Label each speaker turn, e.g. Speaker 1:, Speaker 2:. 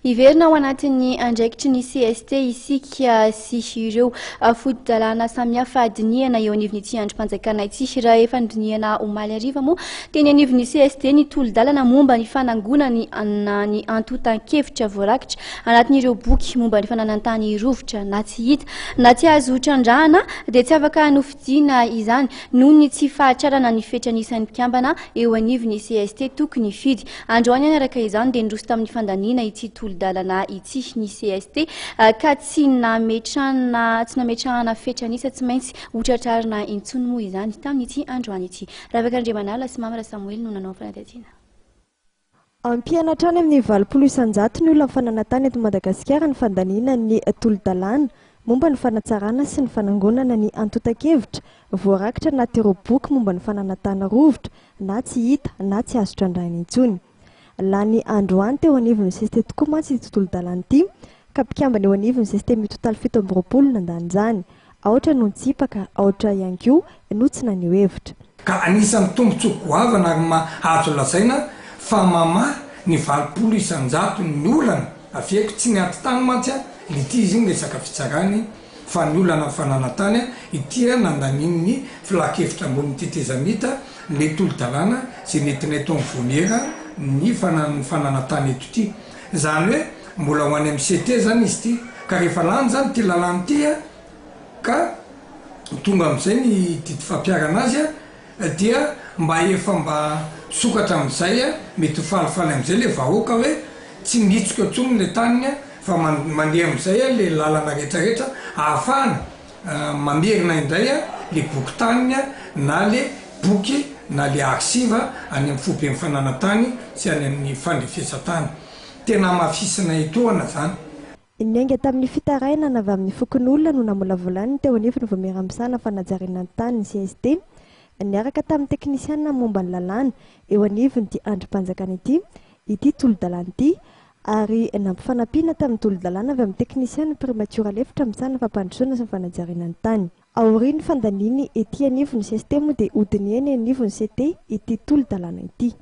Speaker 1: Iverina ao anatin'ny andraikitry ny CST isika sy ireo fody-dalana samihafa adinihana eo anivon'ity androm-panjakana ity. Raha efa nodinihana omaly hariva moa teny anivon'ny CST ny tolo-dalana momba ny fanangonana ny antontan-kevitra voarakitra anatin'ireo boky momba ny fananantany rovitra na tsy hita na tsy azo trandrahana dia tsy afaka nofidiana izany noho ny tsy fahatrarana ny fetran'isa ny mpikambana eo anivon'ny CST tokony fidy. Androany anaraka izany dia nirosy tamin'ny fandaniana ity tolo-dalana ity ny CST ka tsy nametrahana fetran'isa tsy maintsy fahatrarana intsony moa izany tamin'ity androany ity. Raha afaka Andriamanala sy Mamara Samuel no nanao fanadihadiana.
Speaker 2: Ampianatrany amin'ny 20% ny olona fananantany eto Madagasikara ny fandaniana ny tolo-dalana momba ny fahatrarana sy ny fanangonana ny antontan-kevitra voarakitra anaty ireo boky momba ny fananantany rovitra na tsy hita na tsy azo trandrahana intsony. Lany androany teo anivon'ny CST tokoa mantsy ity tolo-dalana ity ka mpikambana eo anivon'ny CST mitotalo 7 nandanjany aotra no ntsipaka aotra ihany koa no tsy naneho hevitra.
Speaker 3: Ka anisan'ny tombontsoa goavana ary azo lazaina fa mamaha ny 20% ny olana afeko tsy niaty tany mantsy ity izy igny resaka fitsarany fa ny olana fananantany ity nandanin'ny filakevitra ambony tetezamita le tolo-dalana zay netinetony voaniera ny fananantany eto ity zany hoe mbola ho any amin'ny CT zany izy ity ka rehefa lany zany ty lalany ity ka tonga am'izay ny tity fampiarana azy dia mba sokatra am'izay mety falifaly am'izay le vahoaka hoe tsy mitsoka ntsony le taniny fa mandeha am'izay le lalana rehetrarehetra ahafahana mamerina indray le boky taniny na le boky na le arsiva any amin'ny fobe amin'ny fananantany sy any amin'ny fandrefesatany tena mafisina etoana zany.
Speaker 2: Niainga tamin'ny fitaraina na avy amin'ny fokon'olona no namolavolany teo anivony vao miara-misana fanajariana ny tany ny CST niaraka tamin'ny teknisiana momba ny lalàna eo anivony ty androm-panjakana ity tolo-dalana ity ary nampifanampiana tamin'ny tolo-dalana avy amin'ny teknisiana primature lefitra misana fampandrosoana sy ny fanajariana ny tany. Aoriany fandaniny ety anivony CST moa dia hodinihany anivony CT ity tolo-dalana ity.